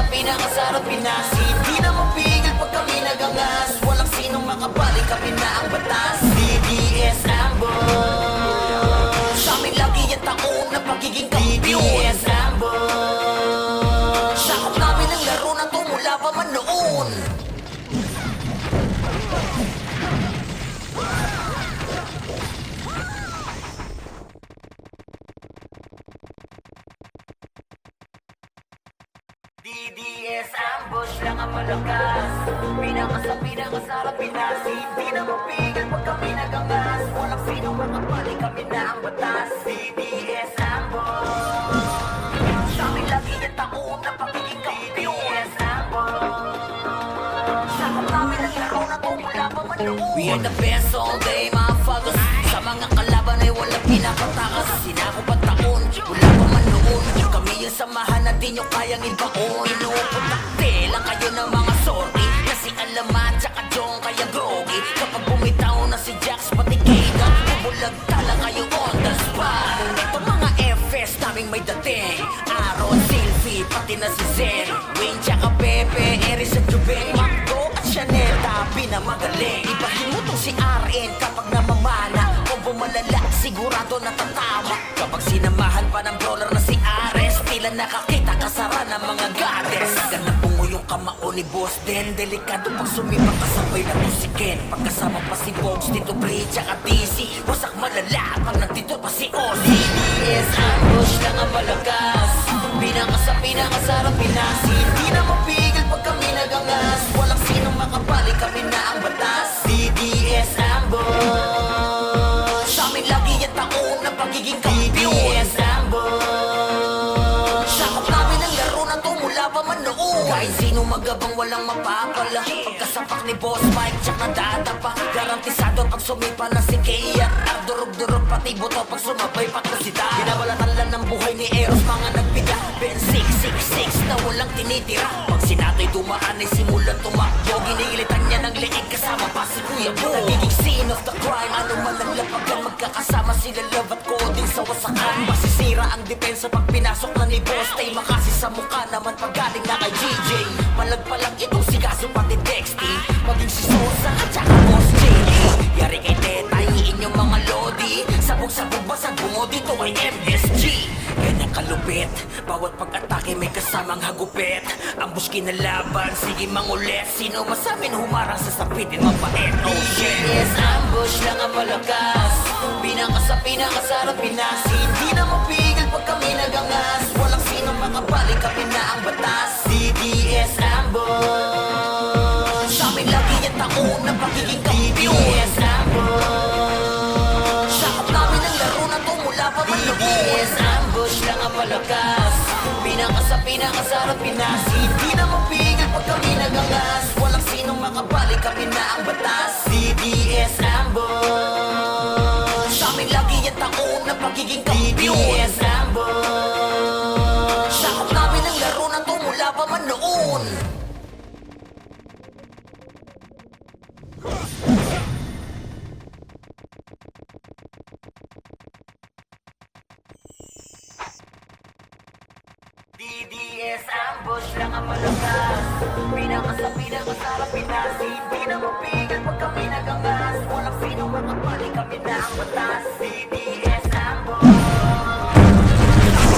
pinakasarap Pinas. Hindi na mapigil pag kami nagangas, walang sinong makapali kami na ang batas. DDS ambush, sa amin lagi yung taon na pagiging kampiyon. DDS ambush, sakop namin ang laro na to mula pa man noon. DDS ambush lang ang malakas, pinakasarap Pinas. Hindi na mapigil pag kami nagangas, walang sinong makapali kami na ang batas. DDS ambush, sa amin lagi yung taon na pagiging kampiyon. DDS ambush, sakop namin ang laro na to mula pa man noon. We are the best all day, motherfuckers. Sa mga kalaban ay walang pinapatakas. Sinako pa taon, wala pa man noon. Kami yung samahan na di nyo kayang ibaon. Inuuputakte lang kayo ng mga sorry, kasi alamat tsaka Jong kaya groggy. Kapag bumitaw na si Jax pati Keda, bubulag tala kayo on the spot. Ito mga FS naming may dating, Aaron, Sylvie, pati na si Zen, Wayne tsaka Pepe, Eris at Jubeng, Macdo at Chanel, tabi na magaling. Ibahin mo tong si RN kapag namamana, combo malala, sigurado natatama. Kapag sinamahan pa ng brawler na si Ares, tila nakakita kasara ng mga goddess. Ganang bungo yung kamao ni Boss Den, delikado pag sumibang kasabay na to si Ken. Pagkasama pa si Bogs, Tito Bray, tsaka DC, wasak malala pag nandito pa si Ozzy. DDS ambush lang ang malakas, pinakasarap Pinas. Hindi na mapigil pag kami nagangas, walang sinong makapali kami na ang batas. DDS ambush, sa amin lagi yung taon na pagiging kampiyon. DDS ambush, sakop namin ang laro na to mula pa man noon. Kahit sino magabang walang mapapala, pagkasapak ni Boss Mike tsaka dadapa, garantisado pag sumipa na si Kea. Durog-durog pati buto pag sumabay pa ko si Dara. Binabalatan lang ng buhay ni Eros mga nagpida, Ben 666 na walang tinitira. Pag sinato'y dumaan ay simulan tumakbo, ginilitan niya ng leeg kasama pa si Kuya Bo. Nagiging scene of the crime, ano man ang lapagan, magkakasama sila Love at Coding sa wasakan. Masisira ang depensa pag pinasok na ni Boss Tay, makasi sa mukha naman pag galing na kay GJ. Malagpalag itong si Gaso pati Dexty, maging si Sosa at saka Boss JD. Yari kay Teta, hiin yung mga lodi, sabog-sabog basag bungo dito ay MSG. Ganyan kalupit, bawat pag-atake may kasamang hagupit. Ambush kinalaban, sige mangulit, sino masamin humarang sa sapitin mapait. Oh shit, yes, ambush lang ang malakas, pinakasarap Pinas. Hindi na mapigil pag kami nagangas, walang sinong makapali kami na ang batas. DDS ambush, sa amin lagi yung taon na pagiging kampiyon. DDS ambush, sakop namin ang laro na to mula pa man noon. DDS ambush lang ang malakas, pinakasarap Pinas. Hindi na mapigil pag kami nagangas, walang sinong makapali kami na ang batas. DDS ambush, sa amin lagi yung taon na pagiging kampiyon. DDS ambush, sakop namin ang laro na to mula pa man noon. DDS ambush lang ang malakas, pinakasarap Pinas. Hindi na mapigil pag kami nagangas, walang sinong makapali kami na ang batas. DDS ambush,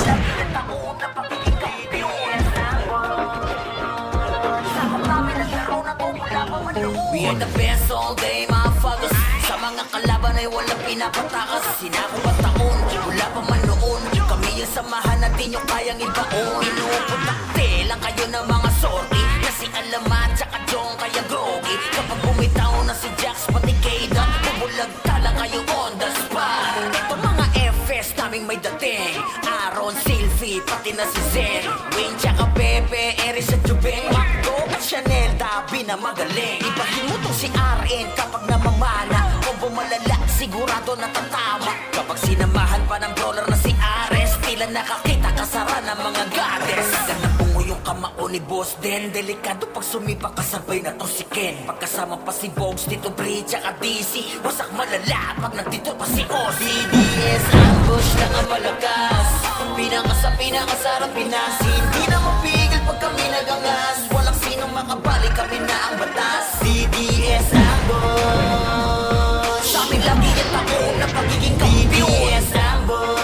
lagi na taon na pagiging kampiyon. DDS ambush, sakop namin ang laro na to mula pa man noon. We are the best all day, motherfuckers. Sa mga kalaban ay walang pinapatakas. Sinako pa taon, wala pa man noon. Kami yung samahan na di nyo kayang ibaon. Inuuputakte lang kayo ng mga sorry, kasi alamat tsaka Jong kaya groggy. Kapag bumitaw na si Jax pati Keda, bubulag tala kayo on the spot. Ito mga FS naming may dating, Aaron, Sylvie, pati na si Zen, Wayne tsaka Pepe, Eris at Jubeng, Macdo at Chanel, tabi na magaling. Ibahin mo tong si RN kapag namamana, combo malala, sigurado natatama. Kapag sinamahan pa ng brawler na si Ares, tila nakakita kasara ng mga goddess. Ganang bungo yung yung kamao ni Boss Den. Delikado pag sumipa kasabay na to si Ken. Pagkasama pa si Bogs, Tito Bri, tsaka DC. Wasak malala pag nandito pa si Ozzy. DDS ambush lang ang malakas. Pinakasarap Pinas. Hindi na mapigil pag kami nagangas. Walang sinong makabalik, kami na ang batas. DDS ambush. Sa amin lagi yan taon na pagiging kampiyon. DDS ambush.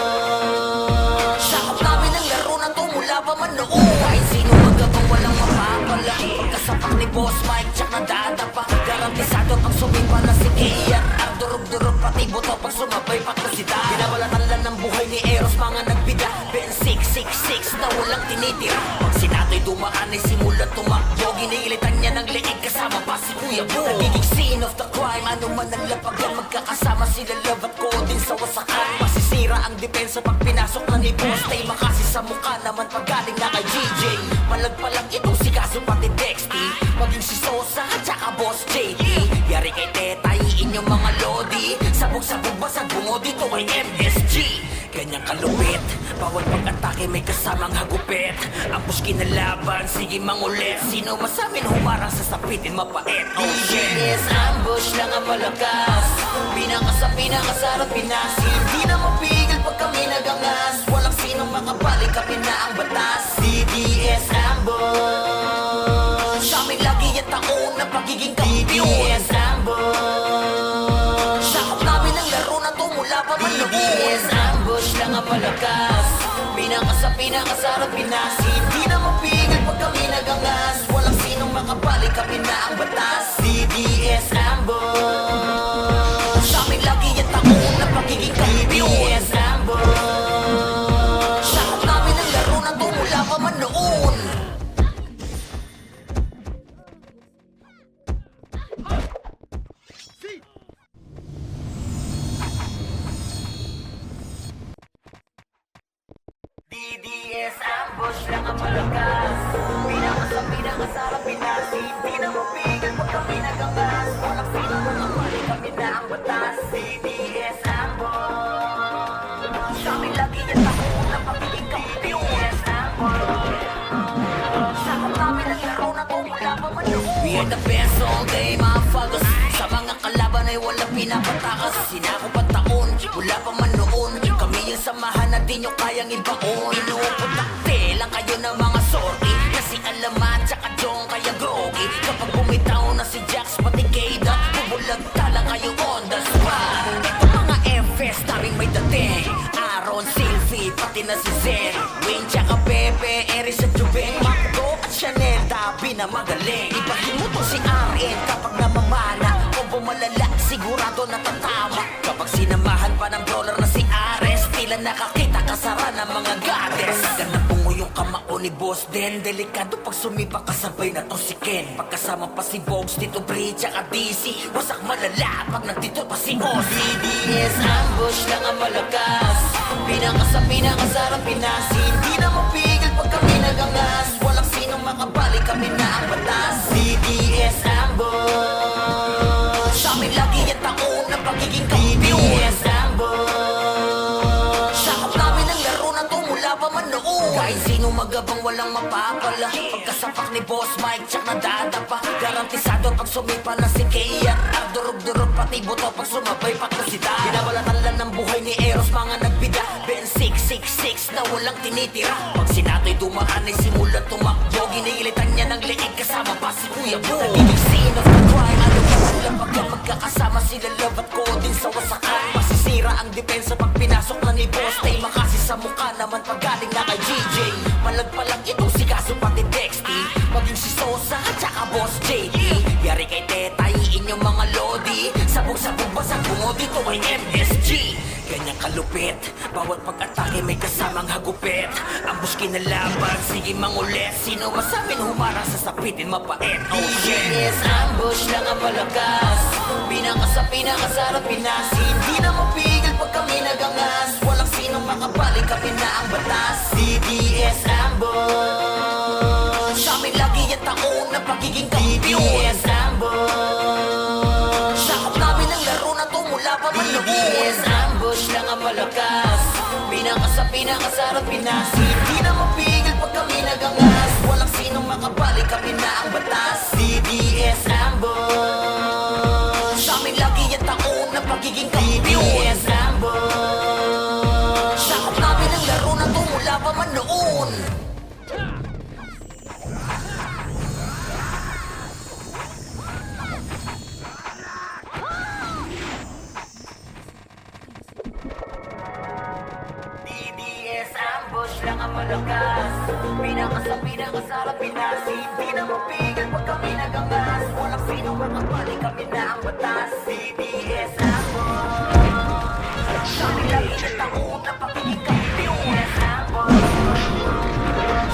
Sakop namin ang laro na to mula pa man noon. Kahit sino magabang walang mapapala. Pagkasapak ni Boss Mike, tsak na dadapa. Garantisado pag sumipa na si Kian. Ang durog-durog pati buto pag sumabay patrosida. Binabalatan lang ng buhay ni Eros, mga nagbida. Ben 666 na walang tinitira. Pag si Natoy dumaan ay simula tumakbo. Giniilitan niya ng leeg kasama pa si Kuya Bo. Nagiging scene of the crime, ano man ang lapagan. Magkakasama sila Love at Codin sa wasakan. Masisira ang depensa pag pinasok na ni Boss Tay. Makasi sa mukha naman pag galing na kay GJ. Malagpalang itong si Kaso pati Dexty. Maging si Sosa at saka Boss JD. Yari kay Tetay, inyong mga lodi. Sabog-sabog basag bungo dito kay MSG. Ganyang kalupit, bawal pag-atake may kasamang hagupit. Ang push kinalaban, sige mangulit. Sino masamin humarang sa sapitin mapait. Oh shit, yes, ambush lang ang malakas. Pinakasarap Pinas. Hindi na mapigil pag kami nagangas. Walang sinong makabalik, kami na ang batas. DDS ambush. Sa amin lagi yan taon na pagiging kampiyon. DDS ambush. Sakop namin ang laro na to mula pa man noon. DDS ambush lang ang malakas. Pinakasarap Pinas. Hindi na mapigil pag kami nagangas. Walang sinong makabalik, kami na ang batas. DDS ambush. Sa amin lagi yan taon na pagiging kampiyon. DDS ambush. Sakop namin ang laro na to mula pa man noon. DDS ambush lang ang malakas. Pinakasarap Pinas. Hindi na mapigil pag kami nagangas. Walang sinong makabalik, kami na ang batas. DDS ambush. Sa amin lagi yan taon na pagiging kampiyon. DDS ambush. Sakop namin ang laro na to mula pa man noon. We are the best all day, motherfuckers. Sa mga kalaban ay walang pinapatakas. Sinako pa taon, wala pa man noon. Kami yung samahan na di nyo kayang ibaon. Inuuputakte lang kayo ng mga sorry. Kasi alamat tsaka Jong kaya groggy. Kapag bumitaw na si Jax pati Kayda, bubulagta lang kayo on the spot. Ito mga FS namin may dating. Aaron, Sylvie, pati na si Zen. Wayne tsaka Pepe, Eris at Jubeng. Macdo at Chanel, Dabi na magaling. Ibahin mo to si RN kapag namamana. Kung bumalala, sigurado natatama. Kapag sinamahan pa ng brawler na si Ares, tila nakakita kasara ng mga goddess. Ganda bungo yung kamao ni Boss Den. Delikado pag sumipa kasabay na to si Ken. Pagkasama pa si Bogs, Tito Bri, tsaka DC. Wasak malala pag nandito pa si Ozzy. DDS ambush lang ang malakas. Pinakasarap Pinas. Hindi na mapigil pag kami nagangas. Walang sinong makabalik, kami na ang batas. DDS ambush. Sa amin lagi yan taon na pagiging kampiyon. DDS ambush. Sakop namin ang laro na to mula pa man noon. Kahit sino magabang walang mapapala. Pagkasapak ni Boss Mike, tsak na dadapa. Garantisado pag sumipa na si Kian. Ang durog-durog pati buto pag sumabay patrosida. Binabalatan lang ng buhay ni Eros, mga nagbida. Ben 666 na walang tinitira. Pag si Natoy dumaan ay simula tumakbo. Giniilitan niya ng leeg kasama pa si Kuya Bo. Nagiging scene of the crime, ano ba ang labagan. Magkakasama sila Love at Codin sa wasakan. Masisira ang depensa pag pinasok na ni Boss Tay. Makasi sa mukha naman pag galing na kay GJ. Malagpalang itong si Kaso pati Dexty. Maging si Sosa at saka Boss JD. Yari kay Tetay, inyong mga lodi. Sabog-sabog basag bungo dito kay MSG. Ganyang kalupit, bawat pag-atake may kasamang hagupit. Ambush kinalaban, sige mangulit. Sino masamin humarang sa sapitin mapait. Oh shit, yes, ambush lang ang malakas. Pinakasarap Pinas. Hindi na mapigil pag kami nagangas. Walang sinong makabalik, kami na ang batas. DDS ambush. Sa amin lagi yan taon na pagiging kampiyon. DDS ambush. Sakop namin ang laro na to mula pa man noon. DDS ambush lang ang malakas. Pinakasarap Pinas. Hindi na mapigil pag kami nagangas, walang sinong makabali, kami na ang batas. DDS ambush, sa amin lagi ang taon ng pagiging kampiyon. DDS ambush, sakop namin ang laro na to mula pa man noon. DDS ambush lang ang malakas, pinakasarap Pinas. Hindi na mapigil pag kami nagangas, walang sino makapali, kami na ang batas. DDS ambush, sa amin lagi ang taon na pagiging kampiyon. DDS ambush,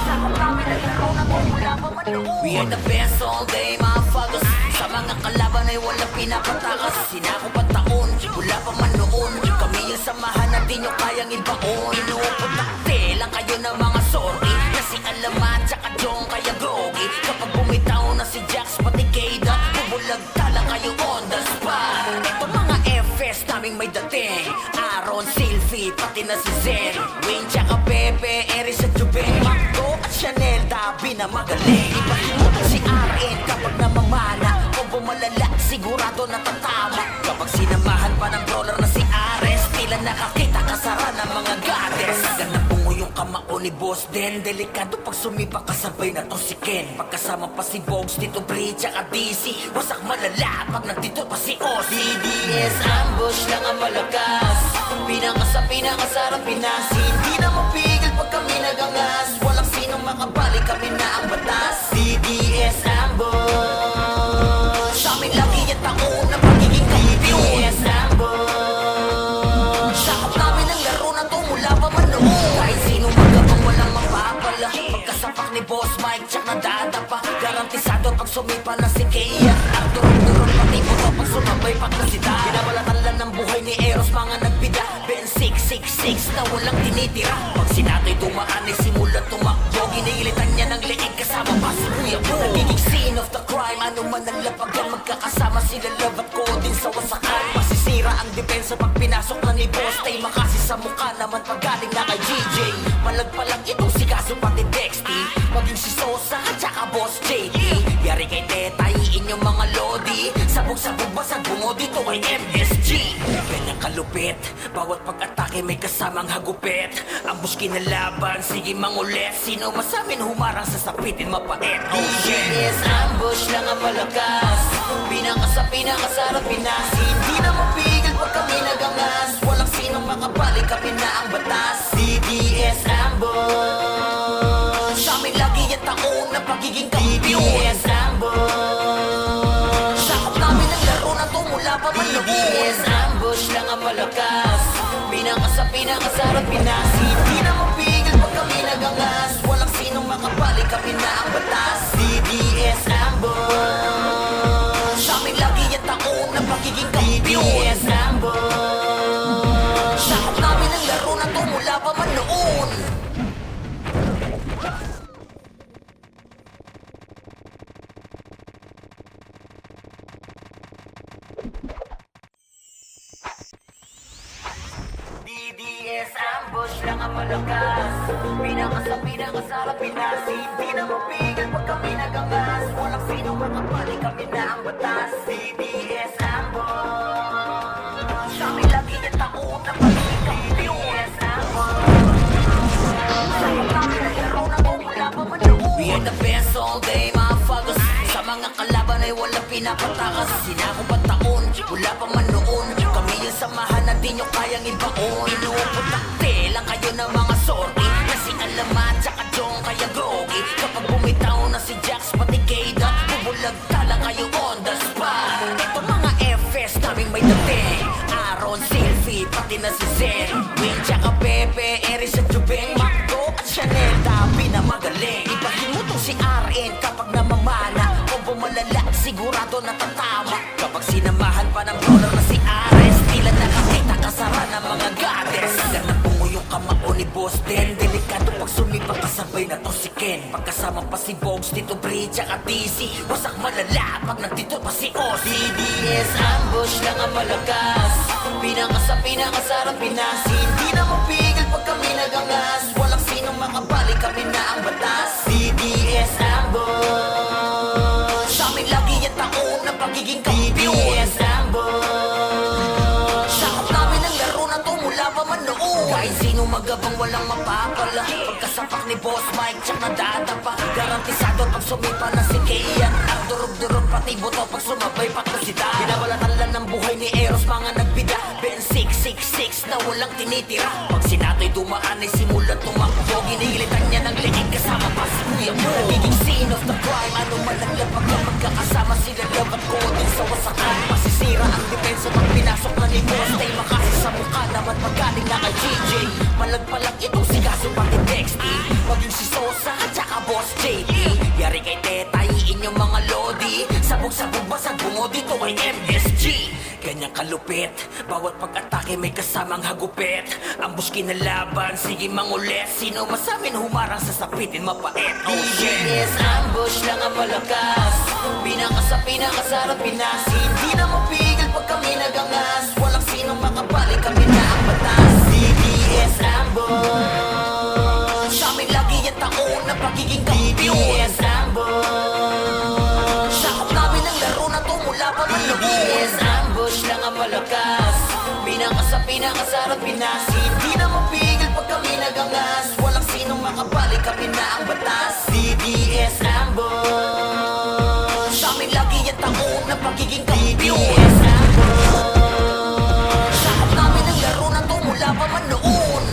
sakop namin ang laro na mula pa man noon. We are the best all day, motherfuckers. Sa mga kalaban ay walang pinapatakas. Sinakop ang taon, wala pa man noon. Kami yung samahan na di nyo kayang ibaon. Inuuputakte lang kayo ng mga sorry, kasi alaman tsaka Jong kaya grogi. Kapag bumitaw na si Jax pati Keda, bubulag tala kayo on the spot. Ito mga FS naming may dating, Aaron, Sylvie, pati na si Zen, Wayne tsaka Pepe, Eris at Jubeng, Macdo at Chanel, Dabi na magaling. Ipahimutan si RN kapag namamana, kung bumalala sigurado natatama. Kapag sinamahan pa ng brawler na si Ares, tila nakakita kasara ng mga goddess. Ganang bungo yung kamao ni Boss Den, delikado pag sumipa kasabay na to si Ken. Pagkasama pa si Bogs, Tito Bri, tsaka DC, wasak malala pag nagtito pa si Oz. DDS ambush lang ang malakas, pinakasarap Pinas. Hindi na mapigil pag kami nagangas, walang sinong makabali, kami na ang batas. DDS ambush, sa amin lagi ang taon na pagiging kampiyon. DDS ambush, sakop namin ang laro na to mula pa man noon. Kahit sino magabang walang mapapala, pagkasapak ni Boss Mike tsak na dadapa, garantisado pag sumipa na si Kea. Arturong pati mo pag sumabay pag nasita, binabalatan lang ng buhay ni Eros mga nagbida. Ben 666 na walang tinitira, pag sinato'y tumaan ay simulat tumakbo. Giniilitan niya ng leeg kasama pa si Kuya Bo. Nagiging scene of the crime, ano man ang lapagan, magkakasama sila Love at Coding sa wasakan. Masisira ang depensa pag pinasok na ni Boss Tay, makasi sa mukha naman pag galing na kay GJ. Malagpalang itong si Kaso pati Dexty, maging si Sosa at saka Boss JD. Yari kay Tetay, inyong mga lodi, sabog-sabog basag bungo dito kay MSG. Ganyang kalupit, bawat pag-atake may kasamang hagupit. Ambush kinalaban, sige mangulit, sino masamin humarang sa sapitin mapait. Oh shit, DDS ambush lang ang malakas, pinakasarap Pinas. Hindi na mapigil pag kami nagangas, walang sinong makabali, kami na ang batas. DDS ambush, sa amin lagi ang taon na pagiging kampiyon. DDS ambush, sakop namin ang laro na to mula pa man noon. DDS ambush lang ang malakas, pinakasarap Pinas. Hindi na mapigil pag kami nagangas, walang sinong makabali, kami na ang batas. DDS ambush, sa amin lagi ang taon na pagiging kampiyon. DDS ambush, sakop namin ang laro na to mula pa man noon. DDS ambush lang ang malakas, pinakasarap Pinas. Hindi na mapigil pag kami nagangas, walang sinong makapali, kami na ang batas. DDS ambush, sa amin lagi ang taon na pagiging kampiyon. DDS ambush, sakop namin ang laro na to mula pa man noon. We are the best all day, motherfuckers. Sa mga kalaban ay walang pinapatakas. Sinakop ang taon, wala pa man noon. Kami yung samahan na di nyo kayang ibaon. Inuuputakte lang kayo ng mga sorry, kasi alaman tsaka Jong kaya grogi. Kapag bumitaw na si Jax pati Keda, bubulag tala kayo on the spot. Ito mga FS naming may dating, Aaron, Sylvie, pati na si Zen, Wayne tsaka Pepe, Eris at Jubeng, Macdo at Chanel, Dabi na magaling. Ipahimutan si RN kapag namamana, kung bumalala sigurado natatama. Kapag sinamahan pa ng brawler na si Ares, tila nakakita kasara ng mga goddess. Ganang bungo yung kamao ni Boss Den, delikado pag sumipa kasabay na to si Ken. Pagkasama pa si Bogs, Tito Bri, tsaka DC, wasak malala pag nagtito pa si Oz. DDS ambush lang ang malakas, pinakasarap Pinas. Hindi na mapigil pag kami nagangas, walang sinong makabali, kami na ang batas. pagiging kampiyon. DDS ambush. Sakop namin ang laro na to mula pa man noon. Kahit sino magabang walang mapapala. Pagkasapak ni Boss Mike, tsak na dadapa. Garantisado pag sumipa na si Kian. Ang durog-durog pati buto pag sumabay patkusita. Binabalatan lang ng buhay ni Eros mga nagbida. Ben 666 na walang tinitira. Pag sinato'y dumaan ay simulan tumakbo. Ginilitan niya ng liig kasama pa si Kuya Mo. Nagiging scene of the crime. Ano man ang lapag na magkakasama sila labat ko din sa wasakan. Masisira ang depensa pag pinasok na ni Boss Tay. Makasi sa mukha naman pagkaling na kay GJ. Malagpalag itong si Gaso pati Dexty. Maging si Sosa at saka Boss JT. Yari kay Teta, inyong mga lodi. Sabog-sabog basag bungo dito kay MSG. Ganyang kalupit, bawat pag-atake may kasamang hagupit. Ambush kinalaban, sige mangulit. Sino masamin humarang sa sapitin mapait. Oh shit, yes, ambush lang ang malakas. Pinaka sa pinakasarap Pinas. Hindi na mapigil pag kami nagangas. Walang sinong makabalik, kami na ang batas. DDS ambush. Sa amin lagi yung taon na pagiging kampiyon. DDS ambush. Sakop namin ang laro na to mula pa man noon. DDS ambush lang ang malakas. Pinaka sa pinakasarap Pinas. Hindi na mapigil pag kami nagangas. Walang sinong makabalik, kami na ang batas. DDS ambush. Sa amin lagi yung taon na pagiging kampiyon. DDS ambush. Sakop namin ang laro na to mula pa man noon.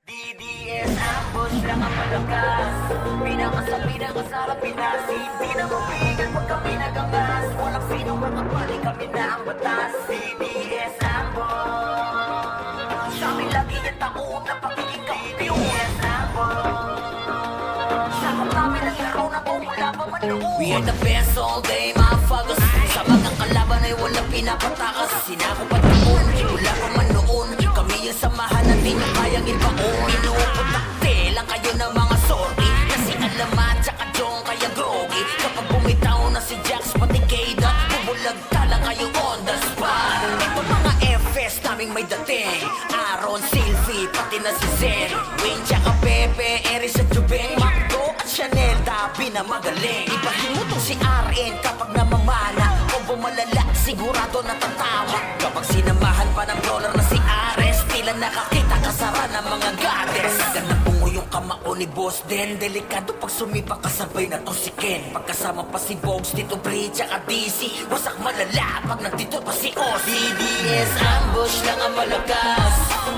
DDS ambush lang ang malakas. Pinaka sa pinakasarap Pinas. Hindi na mapigil pag kami nagangas. Walang sinong makabalik, kami na ang batas. DDS ambush. Sa amin lagi yung taon na pagiging kampiyon. DDS ambush. Sakop namin ang laro na to mula pa man noon. We are the best all day, motherfuckers. Sa mga kalaban ay walang pinapatakas. Sinakop at taon, mula pa man noon. Kami yung samahan na di nyo kayang ibaon. Inuuputakte lang kayo ng mga sorry. Kasi alamat tsaka Jong kaya groggy. Kapag bumitaw na si Jax pati Keda, bubulagta lang kayo on the spot. Ito mga FS naming may dating. Aaron, Sylvie, pati na si Zen. Wayne tsaka Pepe, Eris at Jubeng. Macdo at Chanel, Dabi na magaling. Ibahin mo tong si RN kapag namamana. Kung bumalala, sigurado natatawa. Kapag sinamahan pa ng brawler na si Ares, tila nakakita kasara ng mga goddess. Ganda pungo yung kamao ni Boss Den. Delikado pag sumipa kasabay na to si Ken. Pagkasama pa si Bogs, Tito Bridge at DC. Wasak malala pag nagtito pa si Oz. DDS ambush lang ang malakas.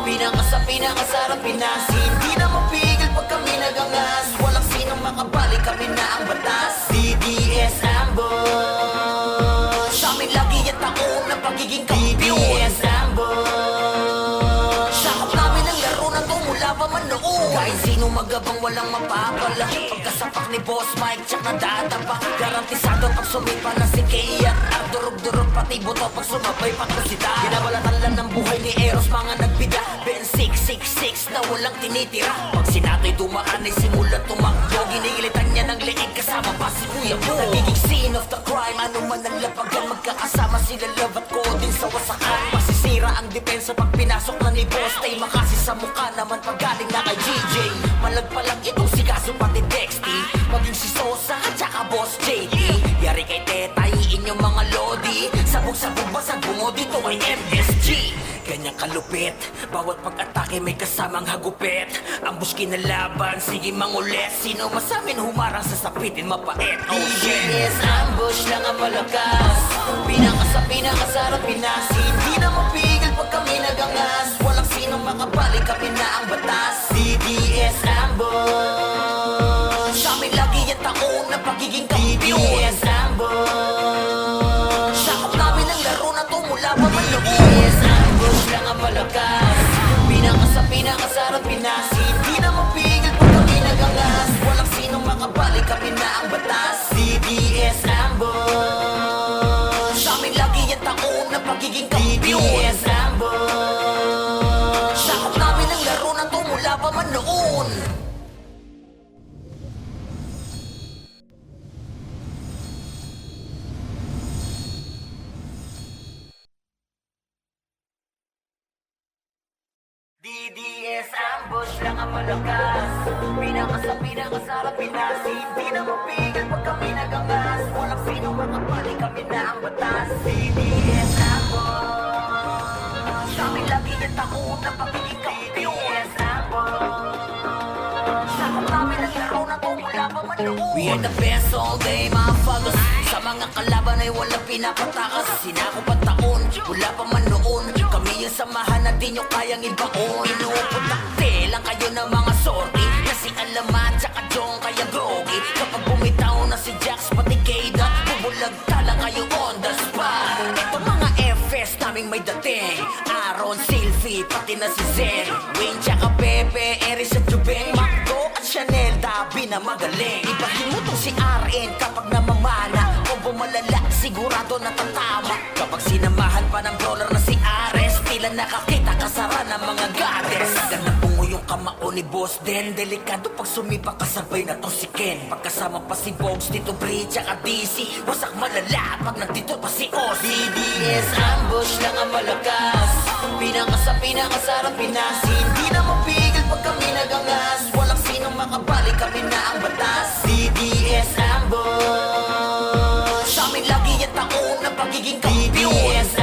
Pinaka sa pinakasarap Pinas. Hindi na mapigil pag kami nagangas. Walang sinong makabalik, kami na ang batas. DDS ambush. Sa amin lagi yung taon na pagiging kampiyon. DDS ambush. Sakop namin ang laro na to mula pa man noon. Kahit sino magabang walang mapapala. Pagkasapak ni Boss Mike, tsak na dadapa. Garantisado pag sumipa na si Kian. Ang durog-durog pati buto pag sumabay patkusita. Binabalatan lang ng buhay ni Eros mga nagbida. Ben 666 na walang tinitira. Pag sinato'y dumaan ay simulan tumakbo. Ginilitan niya ng liig kasama pa si Kuya Mo. Nagiging scene of the crime. Ano man ang lapag yan magkakasama sila labat ko din sa wasakan. Masisira ang depensa pag pinasok na ni Boss Tay. Makasi sa mukha naman paggaling na kay GJ. Malagpalag itong si Gaso pati Dexty. Maging si Sosa at saka Boss JT. Yari kay Teta, inyong mga lodi. Sabog-sabog basag bungo dito kay MSG. Ganyang kalupit, bawat pag-atake may kasamang hagupit. Ambush kinalaban, sige mangulit. Sino masamin humarang sa sapitin mapait. Oh shit, yes, ambush lang ang malakas. Pinaka sa pinakasarap Pinas. Hindi na mapigil pag kami nagangas. Walang sinong makabalik, kami na ang batas. DDS ambush. Sa amin lagi yung taon na pagiging kampiyon. DDS ambush. Sakop namin ang laro na to mula pa man noon. DDS ambush lang ang malakas. Pinaka sa pinakasarap Pinas. Hindi na mapigil pag kami nagangas. Walang sinong makabalik, kami na ang batas. DDS ambush. Sa amin lagi yung taon na pagiging kampiyon. DDS ambush. Sakop namin ang laro na to mula pa man noon. DDS ambush lang ang malakas. Pinakasarap Pinas. Hindi na mapigil pag kami nagangas. Walang sino makapali, kami na ang batas. DDS ambush, sa amin lagi yung takot na pagiging kampiyon. DDS ambush, sakot namin ang laro na to mula pa man noon. We are the best all day, mga fagos. Sa mga kalaban ay walang pinapatakas. Sinakop ang taon, wala pa man noon. Kami yung samahan na di nyo kayang ibaon. Inuuputakte lang kayo ng mga sorry. Kasi alamat tsaka Jong kaya groggy. Kapag bumitaw na si Jax pati Keda, bubulag tala kayo on the spot. Ito mga FS naming may dating. Aaron, Sylvie, pati na si Zen, Wayne tsaka Pepe, Eris at Jubeng, Macdo at Chanel, Dabi na magaling. Ibahin mo tong si RN kapag namamana. O bumalala, sigurado na tatama. Kapag sinamahan pa ng brawler na si Ares, tila nakakita kasara ng mga goddess. Ganang bungo yung kamao ni Boss Den. Delikado pag sumipa kasabay na to si Ken. Pagkasama pa si Bogs, Tito Bree, tsaka DC, wasak malala pag nandito pa si Oz. DDS ambush lang ang malakas. Pinakasarap Pinas. Hindi na mapigil pag kami nagangas. Walang sinong makabali, kami na ang batas. DDS ambush, sa amin lagi yung taon na pagiging kampiyon. DDS